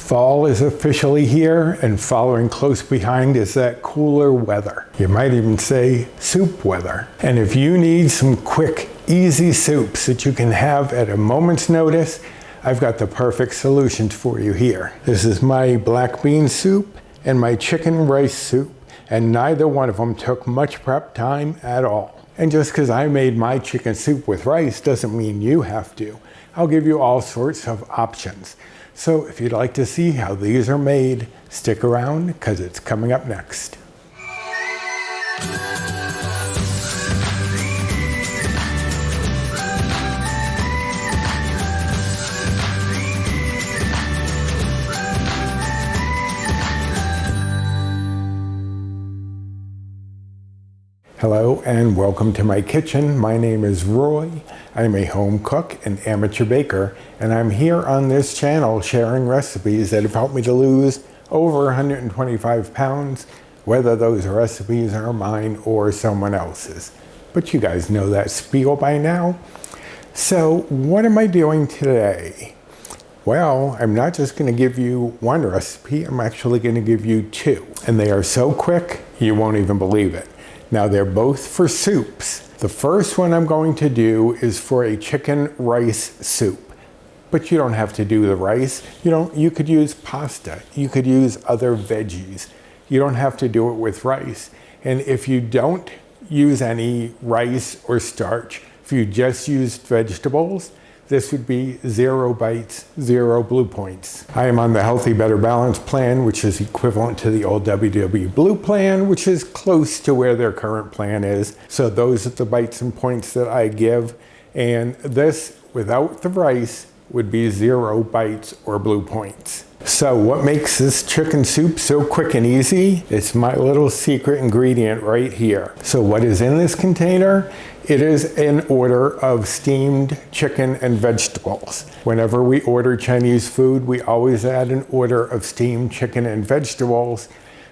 Fall is officially here, and following close behind is that cooler weather. You might even say soup weather. And if you need some quick, easy soups that you can have at a moment's notice, I've got the perfect solutions for you here. This is my black bean soup and my chicken rice soup, and neither one of them took much prep time at all. And just because I made my chicken soup with rice doesn't mean you have to. I'll give you all sorts of options. So if you'd like to see how these are made, stick around because it's coming up next. Hello and welcome to my kitchen. My name is Roy. I'm a home cook and amateur baker, and I'm here on this channel sharing recipes that have helped me to lose over 125 pounds, whether those recipes are mine or someone else's. But you guys know that spiel by now. So what am I doing today? Well, I'm not just going to give you one recipe, I'm actually going to give you two. And they are so quick, you won't even believe it. Now they're both for soups. The first one I'm going to do is for a chicken rice soup, but you don't have to do the rice. You could use pasta. You could use other veggies. You don't have to do it with rice. And if you don't use any rice or starch, if you just used vegetables, this would be 0 bites, 0 blue points. I am on the Healthy Better Balance plan, which is equivalent to the old WW Blue plan, which is close to where their current plan is. So those are the bites and points that I give. And this, without the rice, would be 0 bites or blue points. So what makes this chicken soup so quick and easy? It's my little secret ingredient right here. So what is in this container? It is an order of steamed chicken and vegetables. Whenever we order Chinese food, we always add an order of steamed chicken and vegetables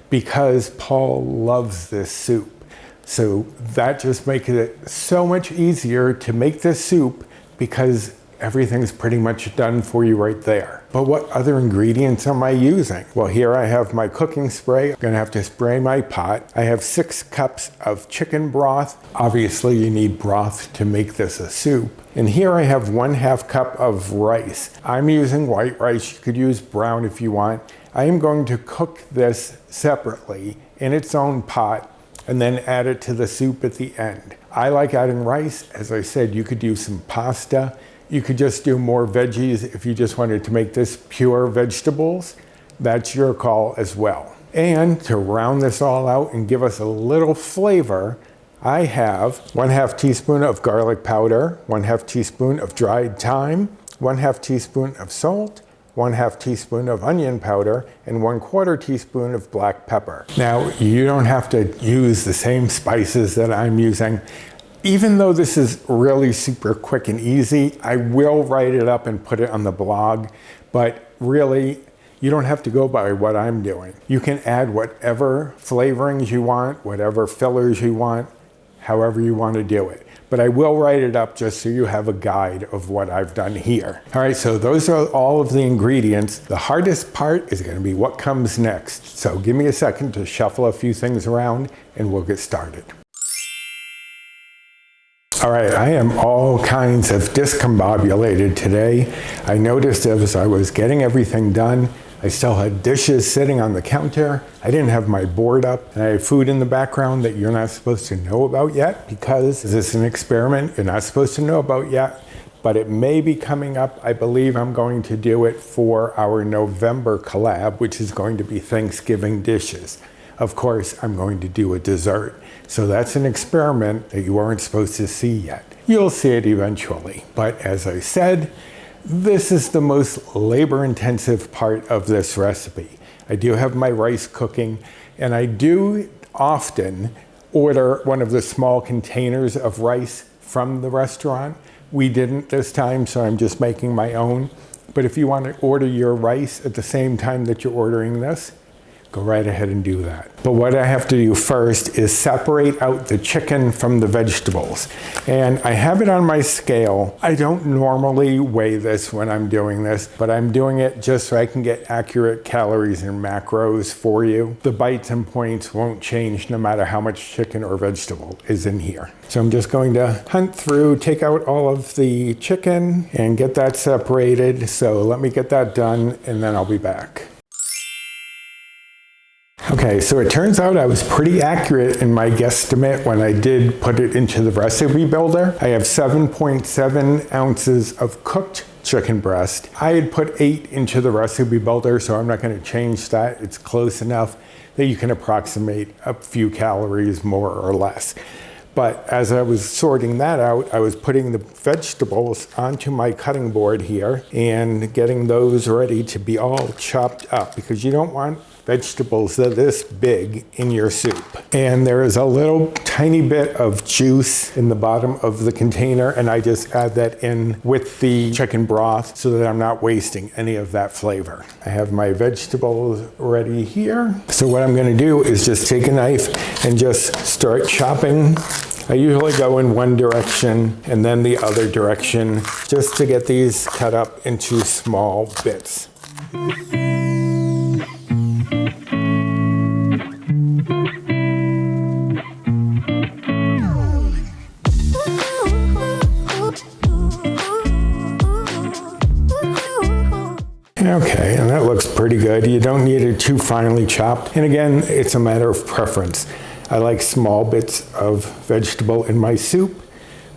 because Paul loves this soup. So that just makes it so much easier to make this soup because everything's pretty much done for you right there. But what other ingredients am I using? Well, here I have my cooking spray. I'm gonna have to spray my pot. I have 6 cups of chicken broth. Obviously, you need broth to make this a soup. And here I have 1/2 cup of rice. I'm using white rice. You could use brown if you want. I am going to cook this separately in its own pot and then add it to the soup at the end. I like adding rice. As I said, you could use some pasta. You could just do more veggies if you just wanted to make this pure vegetables. That's your call as well. And to round this all out and give us a little flavor, I have 1/2 teaspoon of garlic powder, 1/2 teaspoon of dried thyme, 1/2 teaspoon of salt, 1/2 teaspoon of onion powder, and 1/4 teaspoon of black pepper. Now, you don't have to use the same spices that I'm using. Even though this is really super quick and easy, I will write it up and put it on the blog, but really, you don't have to go by what I'm doing. You can add whatever flavorings you want, whatever fillers you want, however you want to do it. But I will write it up just so you have a guide of what I've done here. All right, so those are all of the ingredients. The hardest part is going to be what comes next. So give me a second to shuffle a few things around and we'll get started. All right, I am all kinds of discombobulated today. I noticed as I was getting everything done, I still had dishes sitting on the counter. I didn't have my board up, and I have food in the background that you're not supposed to know about yet because this is an experiment you're not supposed to know about yet, but it may be coming up. I believe I'm going to do it for our November collab, which is going to be Thanksgiving dishes. Of course, I'm going to do a dessert. So that's an experiment that you aren't supposed to see yet. You'll see it eventually. But as I said, this is the most labor-intensive part of this recipe. I do have my rice cooking, and I do often order one of the small containers of rice from the restaurant. We didn't this time, so I'm just making my own. But if you want to order your rice at the same time that you're ordering this, go right ahead and do that. But what I have to do first is separate out the chicken from the vegetables. And I have it on my scale. I don't normally weigh this when I'm doing this, but I'm doing it just so I can get accurate calories and macros for you. The bites and points won't change no matter how much chicken or vegetable is in here. So I'm just going to hunt through, take out all of the chicken and get that separated. So let me get that done and then I'll be back. Okay, so it turns out I was pretty accurate in my guesstimate when I did put it into the recipe builder. I have 7.7 ounces of cooked chicken breast. I had put 8 into the recipe builder, so I'm not going to change that. It's close enough that you can approximate a few calories more or less. But as I was sorting that out, I was putting the vegetables onto my cutting board here and getting those ready to be all chopped up, because you don't want vegetables that are this big in your soup. And there is a little tiny bit of juice in the bottom of the container, and I just add that in with the chicken broth so that I'm not wasting any of that flavor. I have my vegetables ready here. So what I'm gonna do is just take a knife and just start chopping. I usually go in one direction and then the other direction just to get these cut up into small bits. Okay, and that looks pretty good. You don't need it too finely chopped. And again, it's a matter of preference. I like small bits of vegetable in my soup,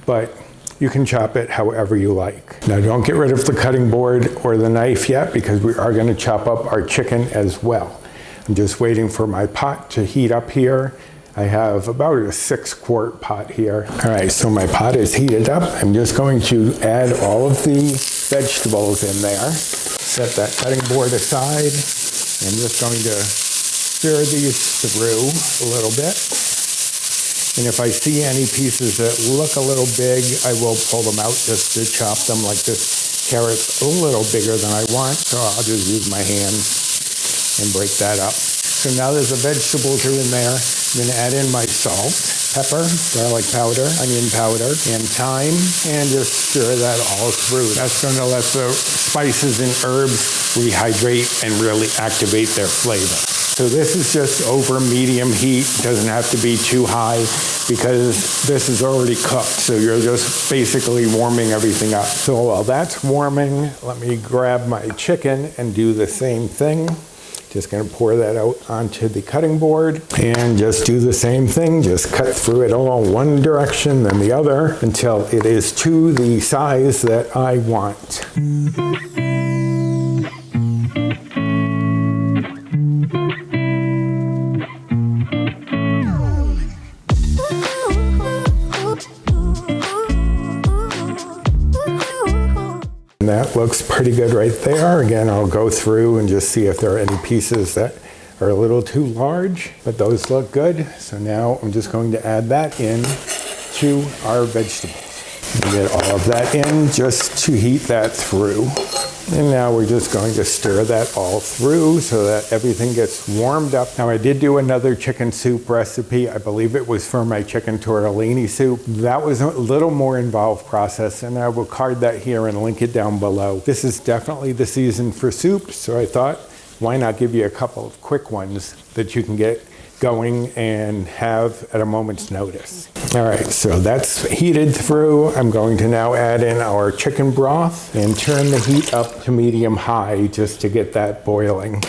but you can chop it however you like. Now don't get rid of the cutting board or the knife yet, because we are going to chop up our chicken as well. I'm just waiting for my pot to heat up here. I have about a 6-quart pot here. All right, so my pot is heated up. I'm just going to add all of the vegetables in there. Set that cutting board aside. I'm just going to stir these through a little bit. And if I see any pieces that look a little big, I will pull them out just to chop them. Like this carrot's a little bigger than I want, so I'll just use my hands and break that up. So now that the vegetables are in there, I'm going to add in my salt, pepper, garlic powder, onion powder, and thyme, and just stir that all through. That's going to let the spices and herbs rehydrate and really activate their flavor. So this is just over medium heat. It doesn't have to be too high because this is already cooked. So you're just basically warming everything up. So while that's warming, let me grab my chicken and do the same thing. Just going to pour that out onto the cutting board and just do the same thing. Just cut through it all one direction, then the other, until it is to the size that I want. That looks pretty good right there. Again, I'll go through and just see if there are any pieces that are a little too large, but those look good. So now I'm just going to add that in to our vegetables. And get all of that in just to heat that through. And now we're just going to stir that all through so that everything gets warmed up. Now I did do another chicken soup recipe. I believe it was for my chicken tortellini soup. That was a little more involved process, and I will card that here and link it down below. This is definitely the season for soup, so I thought, why not give you a couple of quick ones that you can get going and have at a moment's notice. All right, so that's heated through. I'm going to now add in our chicken broth and turn the heat up to medium high just to get that boiling.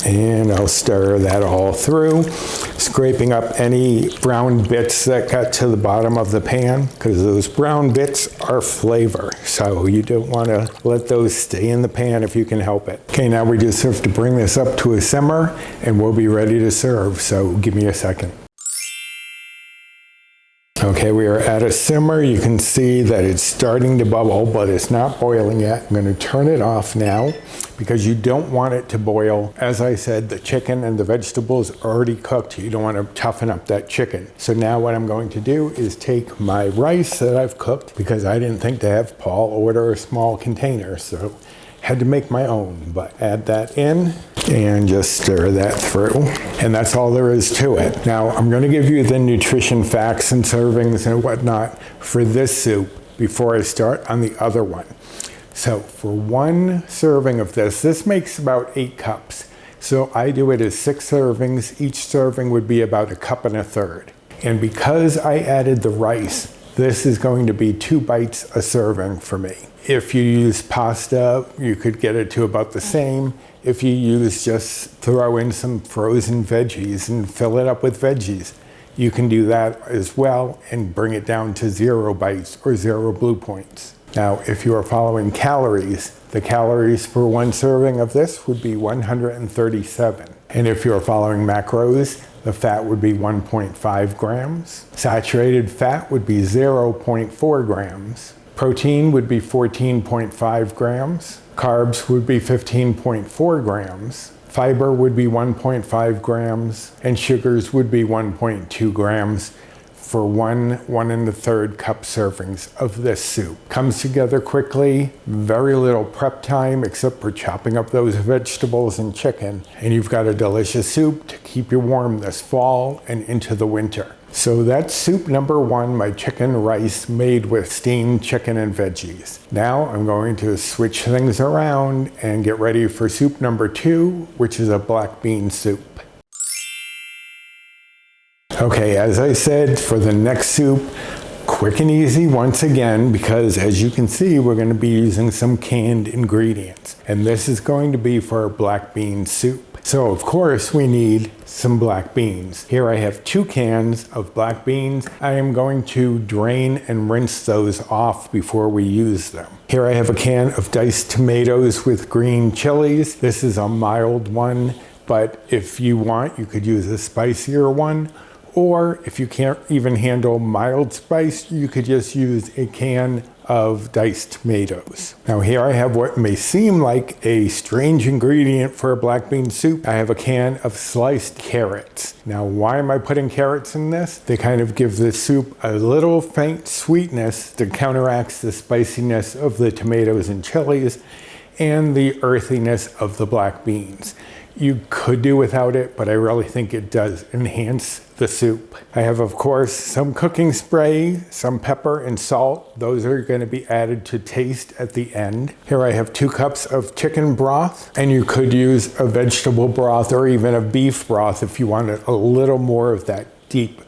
And I'll stir that all through, scraping up any brown bits that got to the bottom of the pan, because those brown bits are flavor. So you don't want to let those stay in the pan if you can help it. Okay, now we just have to bring this up to a simmer and we'll be ready to serve. So give me a second. Okay, we are at a simmer. You can see that it's starting to bubble, but it's not boiling yet. I'm going to turn it off now because you don't want it to boil. As I said, the chicken and the vegetables are already cooked. You don't want to toughen up that chicken. So now what I'm going to do is take my rice that I've cooked, because I didn't think to have Paul order a small container, so had to make my own, but add that in. and just stir that through. And that's all there is to it. Now, I'm going to give you the nutrition facts and servings and whatnot for this soup before I start on the other one. So for one serving of this makes about 8 cups. So I do it as 6 servings. Each serving would be about 1 1/3 cups. And because I added the rice, this is going to be 2 bites a serving for me. If you use pasta, you could get it to about the same. If you just throw in some frozen veggies and fill it up with veggies, you can do that as well and bring it down to 0 bites or 0 blue points. Now, if you are following calories, the calories for one serving of this would be 137. And if you're following macros, the fat would be 1.5 grams. Saturated fat would be 0.4 grams. Protein would be 14.5 grams. Carbs would be 15.4 grams. Fiber would be 1.5 grams. And sugars would be 1.2 grams. For 1 1/3 cup servings of this soup. Comes together quickly, very little prep time except for chopping up those vegetables and chicken, and you've got a delicious soup to keep you warm this fall and into the winter. So that's soup number 1, my chicken rice made with steamed chicken and veggies. Now I'm going to switch things around and get ready for soup number 2, which is a black bean soup. Okay, as I said, for the next soup, quick and easy once again, because as you can see, we're going to be using some canned ingredients. And this is going to be for a black bean soup. So of course we need some black beans. Here I have 2 cans of black beans. I am going to drain and rinse those off before we use them. Here I have a can of diced tomatoes with green chilies. This is a mild one, but if you want, you could use a spicier one. Or if you can't even handle mild spice, you could just use a can of diced tomatoes. Now here I have what may seem like a strange ingredient for a black bean soup. I have a can of sliced carrots. Now why am I putting carrots in this? They kind of give the soup a little faint sweetness that counteracts the spiciness of the tomatoes and chilies and the earthiness of the black beans. You could do without it, but I really think it does enhance the soup. I have, of course, some cooking spray, some pepper and salt. Those are going to be added to taste at the end. Here I have 2 cups of chicken broth, and you could use a vegetable broth or even a beef broth if you wanted a little more of that deep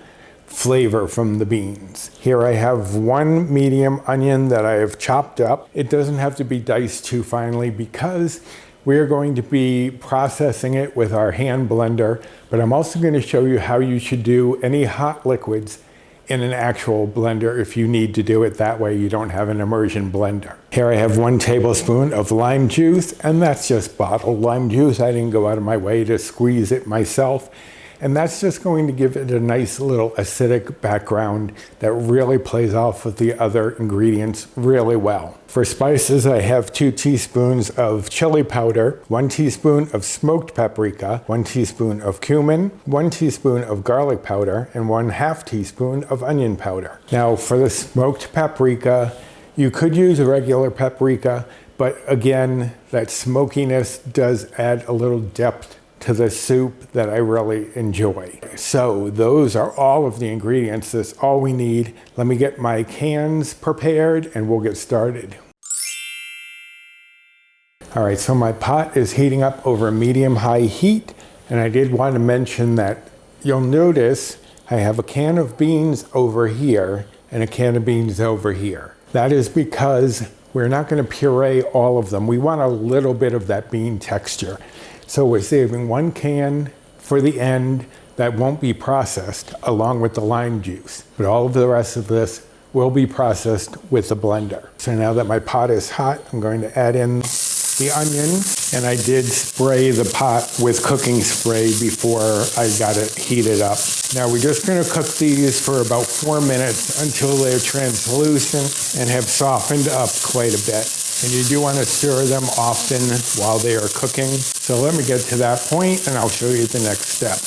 flavor from the beans. Here I have 1 medium onion that I have chopped up. It doesn't have to be diced too finely because we're going to be processing it with our hand blender, but I'm also going to show you how you should do any hot liquids in an actual blender if you need to do it that way. You don't have an immersion blender. Here I have 1 tablespoon of lime juice, and that's just bottled lime juice. I didn't go out of my way to squeeze it myself. And that's just going to give it a nice little acidic background that really plays off with the other ingredients really well. For spices, I have 2 teaspoons of chili powder, 1 teaspoon of smoked paprika, 1 teaspoon of cumin, 1 teaspoon of garlic powder, and 1/2 teaspoon of onion powder. Now for the smoked paprika, you could use a regular paprika, but again, that smokiness does add a little depth to the soup that I really enjoy. So those are all of the ingredients. That's all we need. Let me get my cans prepared and we'll get started. All right, so my pot is heating up over medium-high heat, and I did want to mention that you'll notice I have a can of beans over here and a can of beans over here. That is because we're not going to puree all of them. We want a little bit of that bean texture. So we're saving 1 can for the end that won't be processed along with the lime juice. But all of the rest of this will be processed with the blender. So now that my pot is hot, I'm going to add in the onion, and I did spray the pot with cooking spray before I got it heated up. Now we're just going to cook these for about 4 minutes until they're translucent and have softened up quite a bit. And you do want to stir them often while they are cooking. So let me get to that point and I'll show you the next step.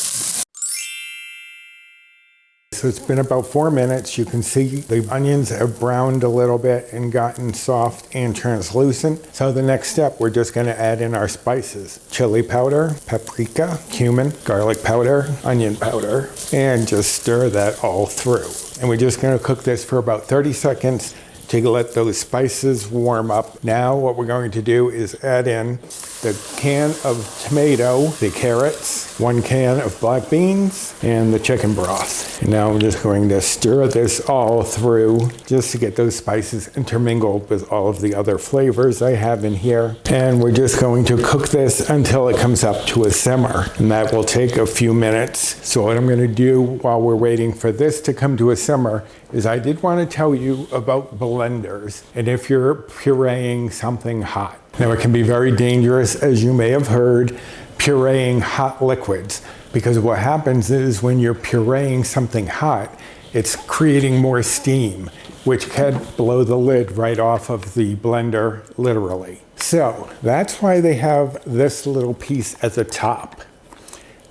so it's been about 4 minutes. You can see the onions have browned a little bit and gotten soft and translucent. So the next step, we're just gonna add in our spices. Chili powder, paprika, cumin, garlic powder, onion powder, and just stir that all through. And we're just gonna cook this for about 30 seconds to let those spices warm up. Now what we're going to do is add in the can of tomato, the carrots, 1 can of black beans, and the chicken broth. And now I'm just going to stir this all through just to get those spices intermingled with all of the other flavors I have in here. And we're just going to cook this until it comes up to a simmer. And that will take a few minutes. So what I'm going to do while we're waiting for this to come to a simmer is I did want to tell you about blenders and if you're pureeing something hot. Now it can be very dangerous, as you may have heard, pureeing hot liquids, because what happens is when you're pureeing something hot, it's creating more steam, which can blow the lid right off of the blender, literally. So that's why they have this little piece at the top.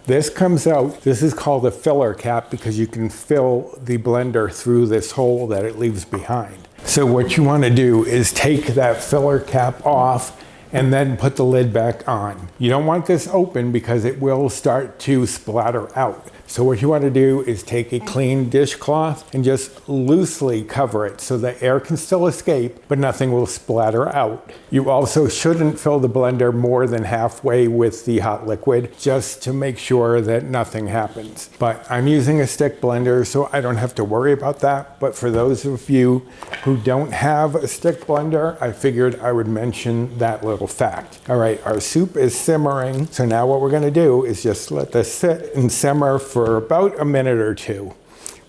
This comes out, this is called a filler cap because you can fill the blender through this hole that it leaves behind. So what you want to do is take that filler cap off and then put the lid back on. You don't want this open because it will start to splatter out. So what you want to do is take a clean dishcloth and just loosely cover it so the air can still escape, but nothing will splatter out. You also shouldn't fill the blender more than halfway with the hot liquid, just to make sure that nothing happens. But I'm using a stick blender, so I don't have to worry about that. But for those of you who don't have a stick blender, I figured I would mention that little fact. All right, our soup is simmering. So now what we're gonna do is just let this sit and simmer for about a minute or two.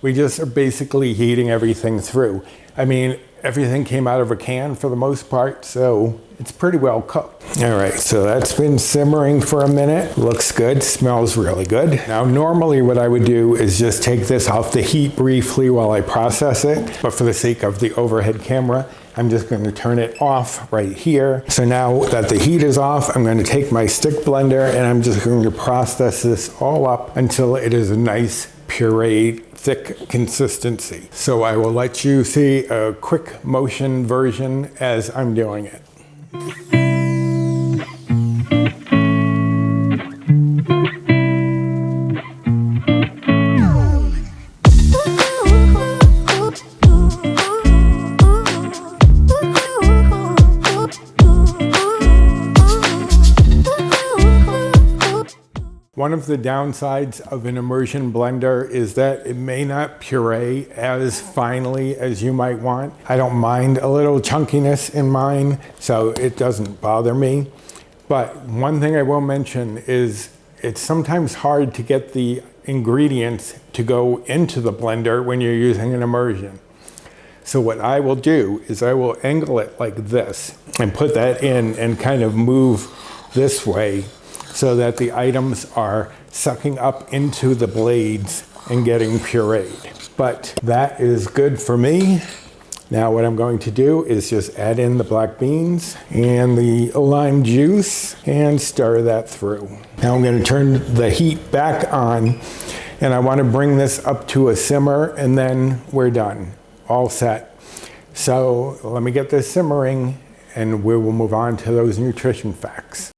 We just are basically heating everything through. I mean, everything came out of a can for the most part, so it's pretty well cooked. All right, so that's been simmering for a minute. Looks good, smells really good. Now, normally what I would do is just take this off the heat briefly while I process it, but for the sake of the overhead camera, I'm just going to turn it off right here. So now that the heat is off, I'm going to take my stick blender and I'm just going to process this all up until it is a nice pureed, thick consistency. So I will let you see a quick motion version as I'm doing it. One of the downsides of an immersion blender is that it may not puree as finely as you might want. I don't mind a little chunkiness in mine, so it doesn't bother me. But one thing I will mention is it's sometimes hard to get the ingredients to go into the blender when you're using an immersion. So what I will do is I will angle it like this and put that in and kind of move this way, so that the items are sucking up into the blades and getting pureed. But that is good for me. Now what I'm going to do is just add in the black beans and the lime juice and stir that through. Now I'm going to turn the heat back on and I want to bring this up to a simmer and then we're done. All set. So let me get this simmering and we will move on to those nutrition facts.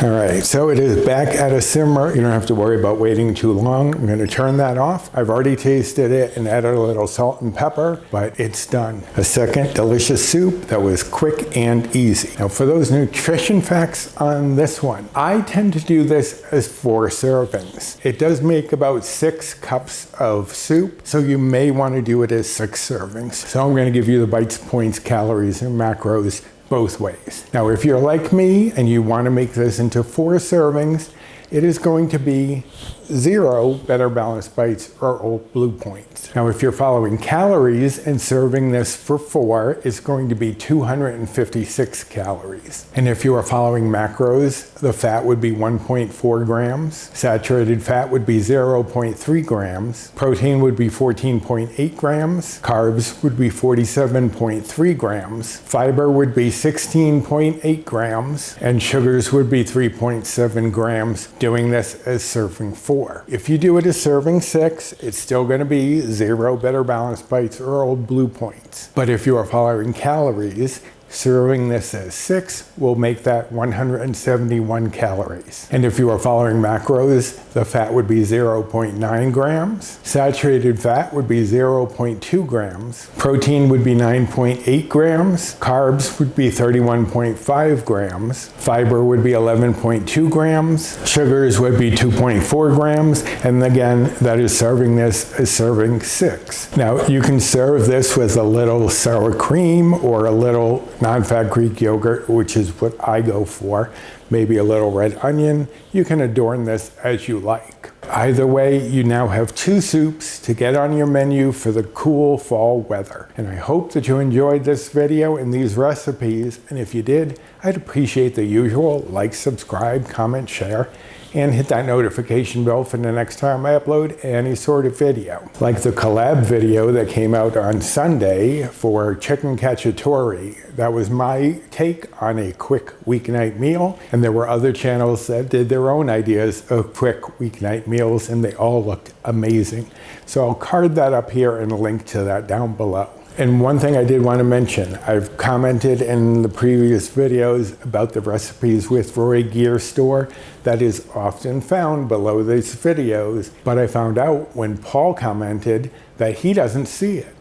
All right, so it is back at a simmer. You don't have to worry about waiting too long. I'm going to turn that off. I've already tasted it and added a little salt and pepper, but it's done. A second delicious soup that was quick and easy. Now for those nutrition facts on this one, I tend to do this as 4 servings. It does make about 6 cups of soup, so you may want to do it as 6 servings. So I'm going to give you the bites, points, calories, and macros both ways. Now, if you're like me and you want to make this into 4 servings, it is going to be 0 Better Balanced Bites or Old Blue Points. Now, if you're following calories and serving this for 4, it's going to be 256 calories. And if you are following macros, the fat would be 1.4 grams, saturated fat would be 0.3 grams, protein would be 14.8 grams, carbs would be 47.3 grams, fiber would be 16.8 grams, and sugars would be 3.7 grams doing this as serving 4. If you do it as serving 6, it's still going to be 0 Better Balanced Bites or Old Blue points. But if you are following calories, serving this as 6 will make that 171 calories. And if you are following macros, the fat would be 0.9 grams. Saturated fat would be 0.2 grams. Protein would be 9.8 grams. Carbs would be 31.5 grams. Fiber would be 11.2 grams. Sugars would be 2.4 grams. And again, that is serving this as serving 6. Now, you can serve this with a little sour cream or a little non-fat Greek yogurt, which is what I go for. Maybe a little red onion. You can adorn this as you like. Either way, you now have 2 soups to get on your menu for the cool fall weather. And I hope that you enjoyed this video and these recipes. And if you did, I'd appreciate the usual like, subscribe, comment, share, and hit that notification bell for the next time I upload any sort of video. Like the collab video that came out on Sunday for chicken cacciatore. That was my take on a quick weeknight meal. And there were other channels that did their own ideas of quick weeknight meals, and they all looked amazing. So I'll card that up here and link to that down below. And one thing I did want to mention, I've commented in the previous videos about the recipes with Roy Gear Store that is often found below these videos, but I found out when Paul commented that he doesn't see it.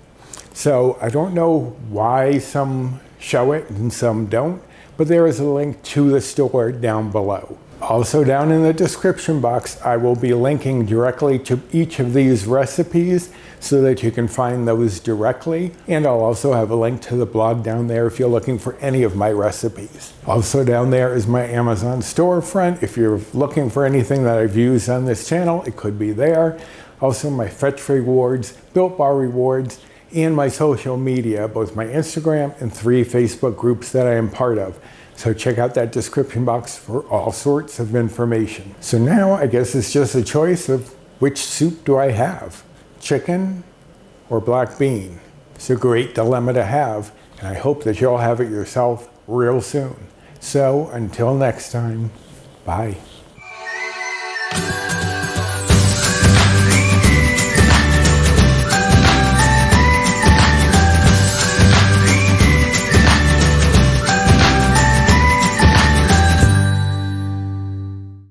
So I don't know why some show it and some don't, but there is a link to the store down below. Also down in the description box, I will be linking directly to each of these recipes so that you can find those directly. And I'll also have a link to the blog down there if you're looking for any of my recipes. Also down there is my Amazon storefront. If you're looking for anything that I've used on this channel, it could be there. Also my Fetch rewards, Built Bar rewards, and my social media, both my Instagram and 3 Facebook groups that I am part of. So check out that description box for all sorts of information. So now I guess it's just a choice of which soup do I have? Chicken or black bean? It's a great dilemma to have, and I hope that you'll have it yourself real soon. So until next time, bye.